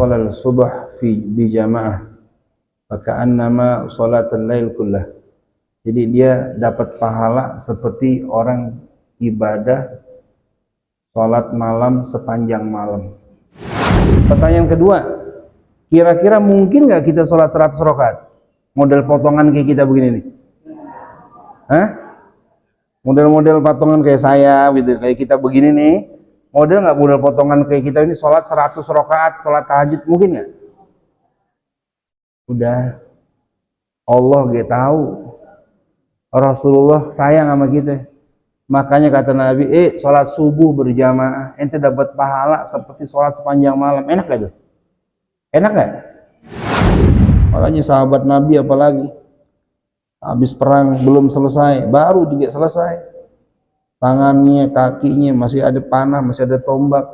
sholal subh bi jamaah faka'annama sholatul lail kullah. Jadi dia dapat pahala seperti orang ibadah sholat malam sepanjang malam. Pertanyaan kedua, kira-kira mungkin nggak kita sholat 100 rakaat? Model potongan kayak kita begini nih. Hah? Model-model potongan kayak saya gitu, kayak kita begini nih. Model nggak model potongan kayak kita ini sholat 100 rakaat, sholat tahajud, mungkin nggak? Udah, Allah gak tahu, Rasulullah sayang sama kita. Makanya kata Nabi, sholat subuh berjamaah, ente dapat pahala seperti sholat sepanjang malam. Enak gak tuh? Enak gak? Makanya sahabat Nabi apalagi, habis perang belum selesai, baru juga selesai. Tangannya, kakinya masih ada panah, masih ada tombak.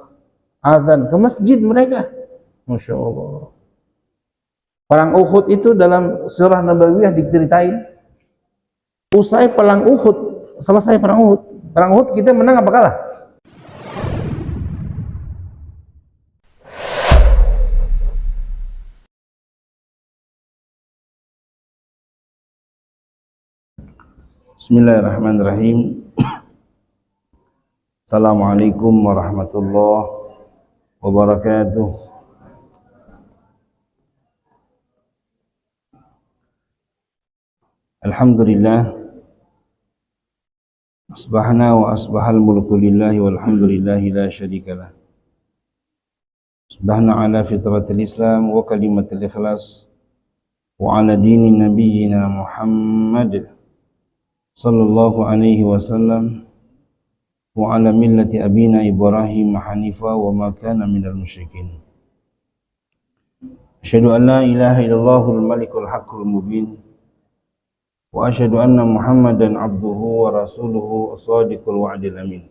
Azan ke masjid mereka. Masya Allah. Perang Uhud itu dalam surah Nabawiyah diceritain. Usai perang Uhud, selesai perang Uhud. Perang Uhud kita menang apa kalah? Bismillahirrahmanirrahim. Assalamualaikum warahmatullahi wabarakatuh. Alhamdulillah. Asbahna wa asbahal mulku lillahi walhamdulillahi la syarikalah. Asbahna ala fitratil Islam wa kalimatil ikhlas wa ala dini nabiyyina Muhammad sallallahu alaihi wasallam wa ala millati abina Ibrahim hanifa wa ma kana minal musyrikin. Asyhadu an la ilaha illallahul malikul haqqul mubin wa asyhadu anna Muhammadan abduhu wa rasuluhu as-sadiqul wa'dil amin.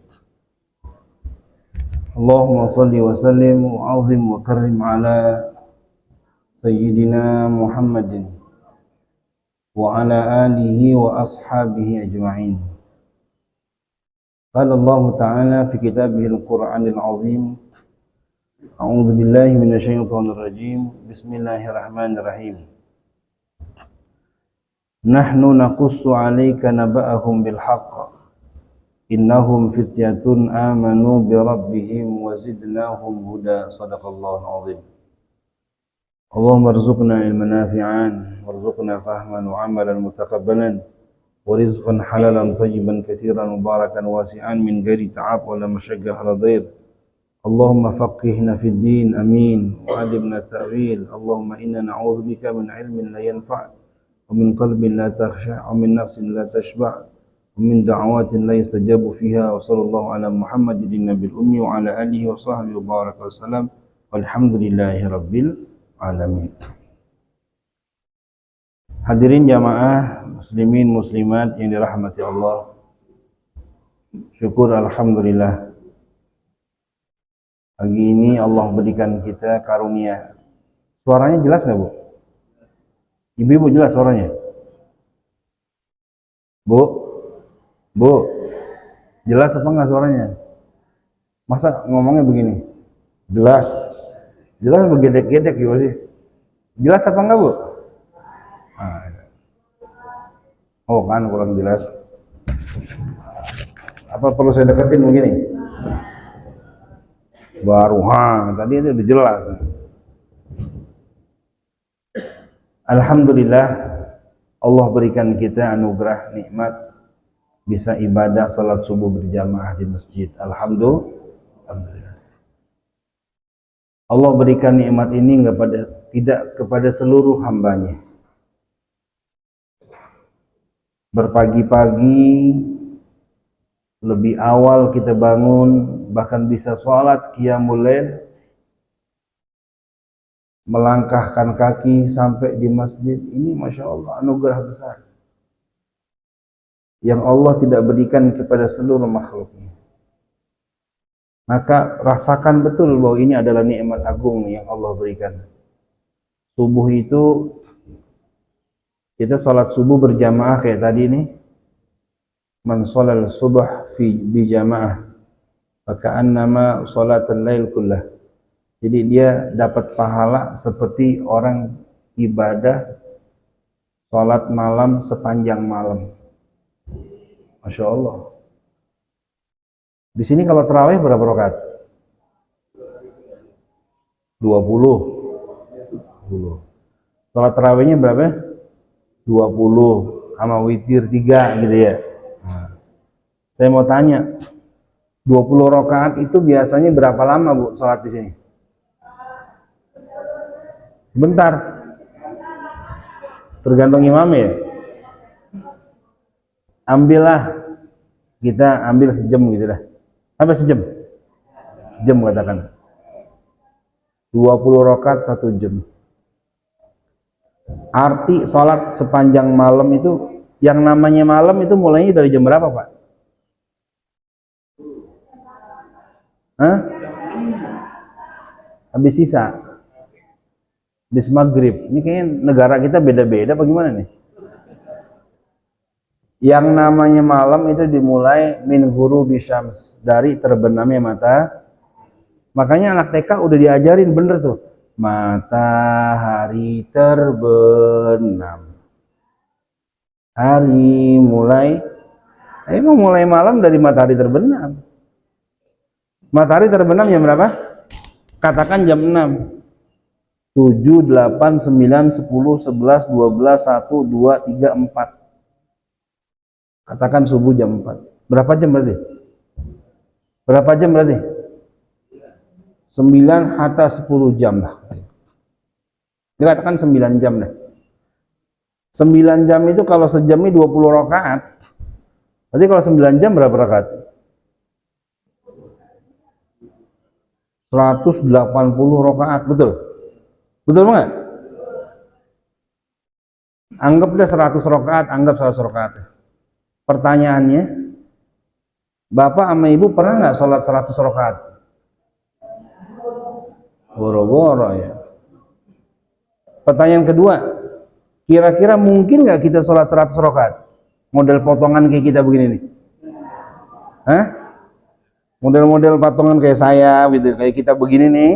Allahumma salli wa sallim wa azim wa karrim ala sayyidina Muhammadin wa ala alihi wa ashabihi ajma'in. Qala Allah Ta'ala fi kitabihil Qur'anil azim. A'udzu billahi minasyaitonir rajim. Bismillahirrahmanirrahim. Nahnu naqussu 'alaika naba'ahum bil haqq. Innahum fityatun amanu bi rabbihim wa zidnahum huda. Shadaqallahul azim. Allahumma arzuqna ilman nafi'an warzuqna fahman wa 'amalan mutaqabbalan wa rizqan halalan tayyiban katsiran mubarakan wasi'an min ghairi ta'ab wa la masyaqqah wa la dhair. Allahumma faqihna fid din, amin, wa 'allimna ta'wil. Allahumma inna na'udzubika min 'ilmin la yanfa' wa min qalbin la takhsha' wa min nafsin la tashba' wa min da'awatin la yustajabu fiha. Wa sallallahu ala Muhammadin nabiyil ummi wa ala alihi wa sahbihi wa baraka wa sallam. Walhamdulillahi rabbil alamin. Hadirin jamaah muslimin muslimat yang dirahmati Allah. Syukur alhamdulillah. Pagi ini Allah berikan kita karunia. Suaranya jelas nggak Bu? Ibu-ibu jelas suaranya? Bu? Bu? Jelas apa nggak suaranya? Masa ngomongnya begini? Jelas? Jelas begedek-gedek gitu sih? Jelas apa nggak Bu? Oh kan kurang jelas. Apa perlu saya deketin begini? Baru tadi itu udah jelas. Alhamdulillah Allah berikan kita anugerah nikmat bisa ibadah salat subuh berjamaah di masjid. Alhamdulillah. Allah berikan nikmat ini tidak kepada seluruh hambanya. Berpagi-pagi lebih awal kita bangun, bahkan bisa sholat qiyamul lail, melangkahkan kaki sampai di masjid. Ini Masya Allah anugerah besar yang Allah tidak berikan kepada seluruh makhluknya. Maka rasakan betul bahwa ini adalah nikmat agung yang Allah berikan. Subuh itu kita sholat subuh berjamaah kayak tadi nih. Man sholal subh bi jamaah faka'annama sholatul lail kullah. Jadi dia dapat pahala seperti orang ibadah sholat malam sepanjang malam. Masya Allah. Di sini kalau terawih berapa rakaat? 20. 20. Sholat terawihnya berapa? 20 sama witir 3 gitu ya. Nah, saya mau tanya, 20 rakaat itu biasanya berapa lama Bu sholat di sini? Bentar. Tergantung imam ya. Ambillah, kita ambil sejam gitu dah. Apa sejam? Sejam katakan. 20 rakaat 1 jam. Arti sholat sepanjang malam itu, yang namanya malam itu mulainya dari jam berapa Pak? Hah? Habis sisa? Habis maghrib. Ini kayaknya negara kita beda-beda apa gimana nih? Yang namanya malam itu dimulai min ghurubi syams, dari terbenamnya mata. Makanya anak TK udah diajarin bener tuh. Matahari terbenam. Hari mulai, emang mulai malam dari matahari terbenam. Matahari terbenam jam berapa? Katakan jam 6. 7, 8, 9, 10, 11, 12, 1, 2, 3, 4. Katakan subuh jam 4. Berapa jam berarti? Berapa jam berarti? 9 hatta 10 jam lah. Dikatakan 9 jam dah. 9 jam itu kalau sejam ini 20 rakaat. Berarti kalau 9 jam berapa rakaat? 180 rakaat, betul? Betul enggak? Anggap deh 100 rakaat, anggap 100 rakaat. Pertanyaannya, Bapak sama Ibu pernah nggak sholat 100 rakaat? Boro-boro ya. Pertanyaan kedua, kira-kira mungkin nggak kita sholat 100 rakaat? Model potongan kayak kita begini nih. Hah? Model-model potongan kayak saya gitu, kayak kita begini nih.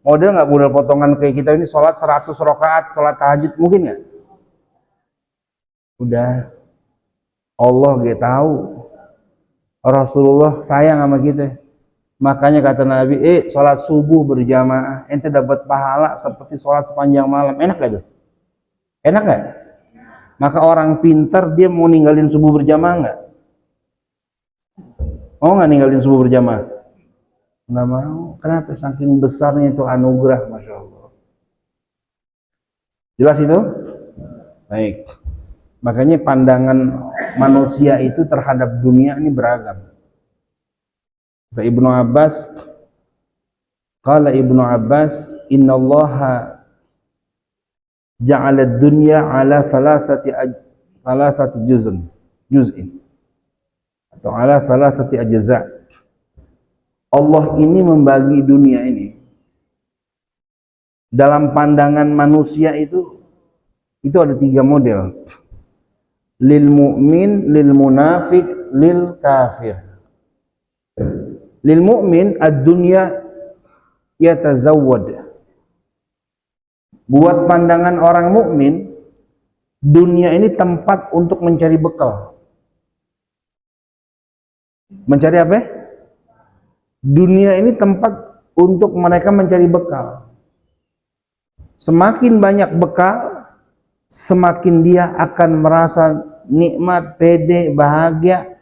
Model nggak model potongan kayak kita ini sholat 100 rakaat, sholat tahajud, mungkin nggak? Udah. Allah gak tahu. Rasulullah sayang sama kita. Makanya kata Nabi, sholat subuh berjamaah, ente dapat pahala seperti sholat sepanjang malam. Enak gak tuh? Enak gak? Maka orang pintar dia mau ninggalin subuh berjamaah nggak? Mau nggak ninggalin subuh berjamaah? Nggak mau. Kenapa? Saking besarnya itu anugerah, Masya Allah. Jelas itu? Baik. Makanya pandangan manusia itu terhadap dunia ini beragam. Ibnu Abbas, qala Ibnu Abbas, innallaha ja'ala ad-dunya ala thalathati juz'in atau ala thalathati ajza'. Allah ini membagi dunia ini dalam pandangan manusia itu ada 3 model. Lil mu'min, lil munafik, lil kafir. Lil mu'min ad-dunya yatazawwad. Buat pandangan orang mukmin, dunia ini tempat untuk mencari bekal. Mencari apa? Dunia ini tempat untuk mereka mencari bekal. Semakin banyak bekal, semakin dia akan merasa nikmat, pede, bahagia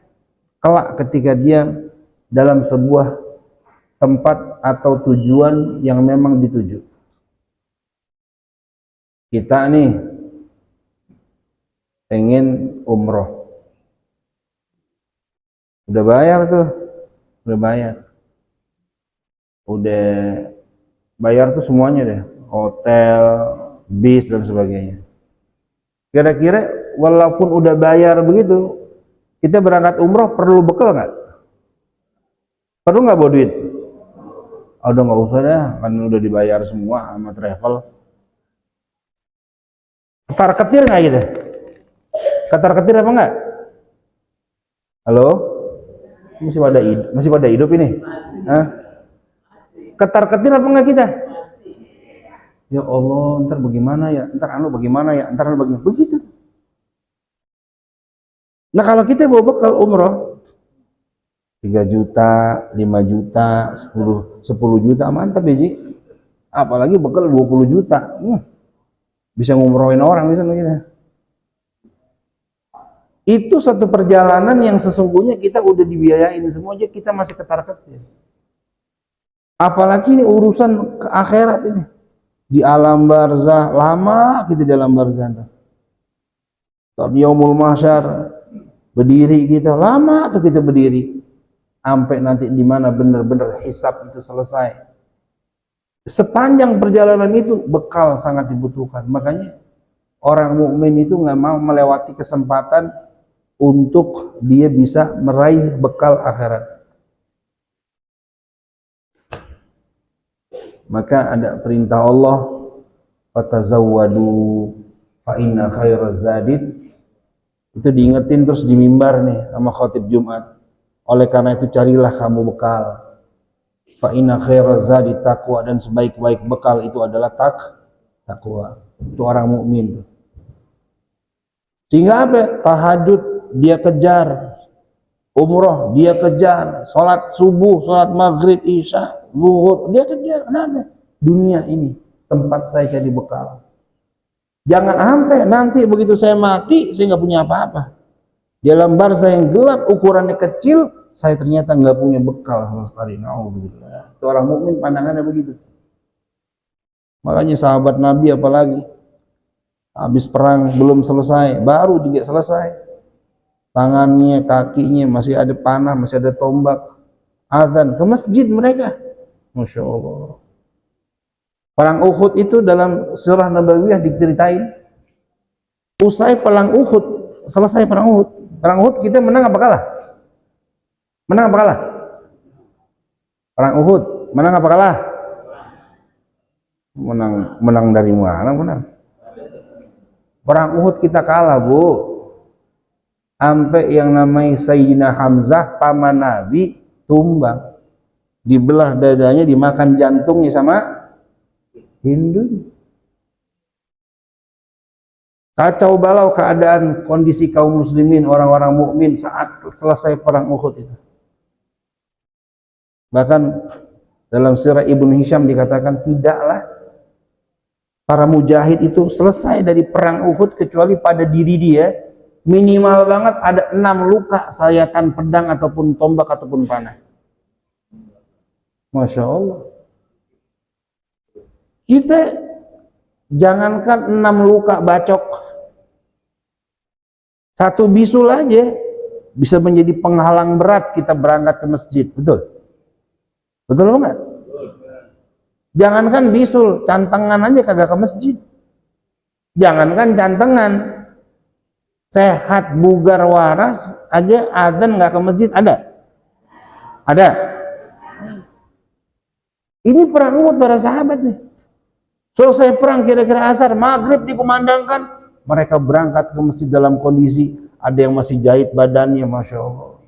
kelak ketika dia dalam sebuah tempat atau tujuan yang memang dituju. Kita nih pengen umroh, udah bayar tuh, udah bayar tuh semuanya deh, hotel, bis dan sebagainya. Kira-kira walaupun udah bayar begitu, kita berangkat umroh perlu bekal nggak? Perlu nggak bawa duit? Udah nggak usah dah, kan udah dibayar semua sama travel. Ketar ketir nggak gitu? Ketar ketir apa nggak? Halo? Masih pada hidup ini? Hah? Ketar-ketir apa enggak kita? Ya Allah, ntar bagaimana ya? Ntar bagaimana ya? Ntar bagaimana? Begitu. Nah kalau kita bawa bekal umroh 3 juta, 5 juta, 10 juta, mantap ya Ji. Apalagi bekal 20 juta. Bisa ngumrohin orang bisa begini. Itu satu perjalanan yang sesungguhnya kita udah dibiayain semua aja, kita masih ketar-ketir. Apalagi ini urusan ke akhirat ini. Di alam barzah, lama kita di alam barzah. Di yaumul mahsyar, berdiri kita, lama tuh kita berdiri. Sampai nanti di mana benar-benar hisab itu selesai. Sepanjang perjalanan itu bekal sangat dibutuhkan. Makanya orang mukmin itu nggak mau melewati kesempatan untuk dia bisa meraih bekal akhirat. Maka ada perintah Allah, fatazawwadu fa inna khairaz zadid. Itu diingetin terus di mimbar nih sama khatib Jumat. Oleh karena itu carilah kamu bekal. Fa inna khairaz zadid taqwa, dan sebaik-baik bekal itu adalah takwa. Itu orang mukmin tuh. Sehingga apa? Tahajud dia kejar, umroh dia kejar, sholat subuh, sholat maghrib, isya, zuhur dia kejar. Kenapa? Dunia ini tempat saya jadi bekal. Jangan sampai nanti begitu saya mati, saya nggak punya apa-apa. Di dalam barzah yang gelap, ukurannya kecil, saya ternyata nggak punya bekal sama sekali. Alhamdulillah. Itu orang mukmin pandangannya begitu. Makanya sahabat Nabi apalagi habis perang belum selesai, baru juga selesai. Tangannya, kakinya masih ada panah, masih ada tombak. Azan ke masjid mereka. Masya Allah. Perang Uhud itu dalam surah Nabawiyah diceritain. Usai perang Uhud, selesai perang Uhud. Perang Uhud kita menang apa kalah? Menang apa kalah? Perang Uhud, menang apa kalah? Menang dari mana? Menang. Perang Uhud kita kalah, Bu. Sampai yang namanya Sayyidina Hamzah, paman Nabi, tumbang. Dibelah dadanya, dimakan jantungnya sama Hindu. Kacau balau keadaan kondisi kaum muslimin, orang-orang mukmin saat selesai perang Uhud itu. Bahkan dalam sirah Ibnu Hisham dikatakan tidaklah para mujahid itu selesai dari perang Uhud kecuali pada diri dia minimal banget ada 6 luka sayatan pedang ataupun tombak ataupun panah. Masya Allah. Kita jangankan 6 luka bacok, 1 bisul aja bisa menjadi penghalang berat kita berangkat ke masjid. Betul? Betul enggak? Jangankan bisul, cantengan aja kagak ke masjid. Jangankan cantengan, sehat, bugar, waras aja adzan nggak ke masjid, ada? Ada. Ini perang Uhud para sahabat nih. Selesai perang kira-kira asar, maghrib dikumandangkan, mereka berangkat ke masjid dalam kondisi ada yang masih jahit badannya, Masya Allah.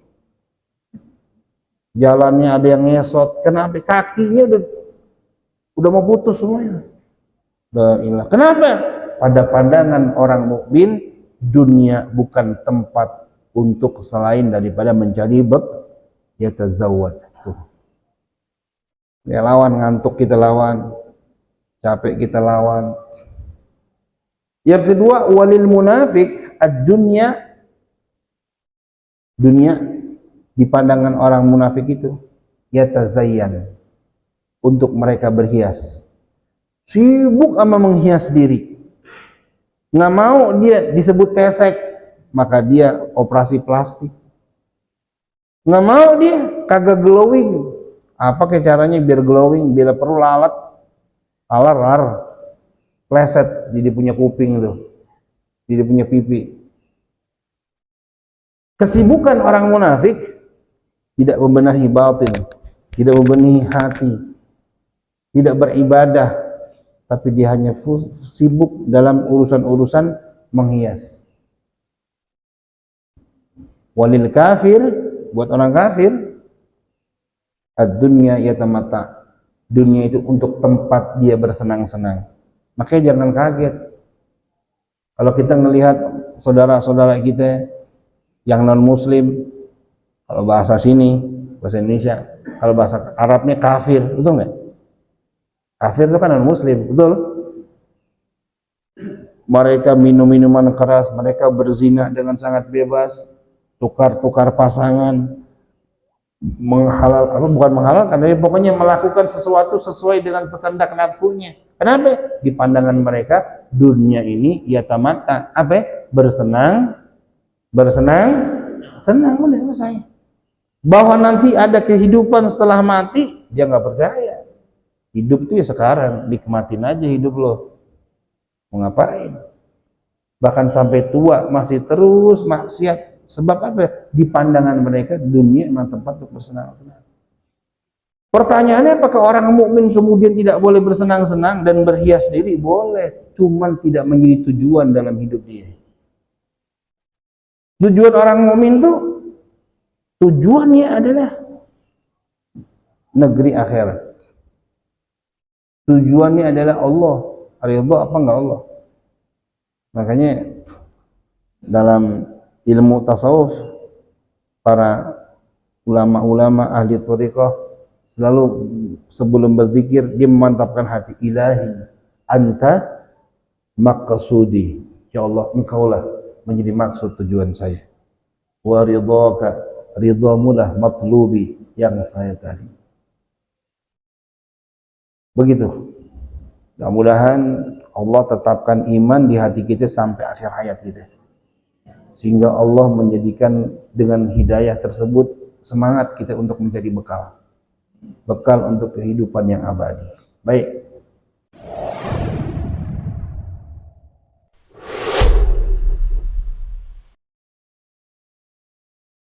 Jalannya ada yang ngesot, kenapa? Kakinya udah mau putus semuanya. Kenapa? Pada pandangan orang mukmin, dunia bukan tempat untuk selain daripada mencari yatazawwad. Tuh. Ya lawan, ngantuk kita lawan, capek kita lawan. Yang kedua, walil munafik ad-dunya, dunia di pandangan orang munafik itu yatazayyan, untuk mereka berhias. Sibuk sama menghias diri. Nggak mau dia disebut pesek, maka dia operasi plastik. Nggak mau dia kagak glowing. Apa kayak caranya biar glowing? Bila perlu lalat, pleset jadi punya kuping itu, jadi punya pipi. Kesibukan orang munafik tidak membenahi batin, tidak membenahi hati, tidak beribadah, tapi dia hanya sibuk dalam urusan-urusan menghias. Walil kafir, buat orang kafir, ad-dunya yatamata, dunia itu untuk tempat dia bersenang-senang. Makanya jangan kaget kalau kita melihat saudara-saudara kita yang non muslim, kalau bahasa sini, bahasa Indonesia, kalau bahasa Arabnya kafir, betul nggak? Kafir itu kan non muslim, betul? Mereka minum minuman keras, mereka berzina dengan sangat bebas, tukar-tukar pasangan, bukan menghalalkan, tapi pokoknya melakukan sesuatu sesuai dengan kehendak nafsunya. Kenapa? Di pandangan mereka dunia ini ya tamata, senang, udah selesai. Bahwa nanti ada kehidupan setelah mati, dia nggak percaya. Hidup itu ya sekarang, nikmatin aja hidup lo. Mau ngapain? Bahkan sampai tua masih terus maksiat. Sebab apa? Di pandangan mereka dunia memang tempat untuk bersenang-senang. Pertanyaannya, apakah orang mukmin kemudian tidak boleh bersenang-senang dan berhias diri? Boleh, cuman tidak menjadi tujuan dalam hidup dia. Tujuan orang mukmin tuh tujuannya adalah negeri akhirat. Tujuannya adalah Allah. Ridha apa enggak Allah? Makanya dalam ilmu tasawuf, para ulama-ulama ahli thariqah selalu sebelum berzikir dia memantapkan hati, ilahi anta maqsudi, ya Allah engkaulah menjadi maksud tujuan saya, wa ridhaka, ridhamulah matlubi yang saya cari. Begitu. Mudah-mudahan Allah tetapkan iman di hati kita sampai akhir hayat kita, sehingga Allah menjadikan dengan hidayah tersebut semangat kita untuk menjadi bekal untuk kehidupan yang abadi. Baik,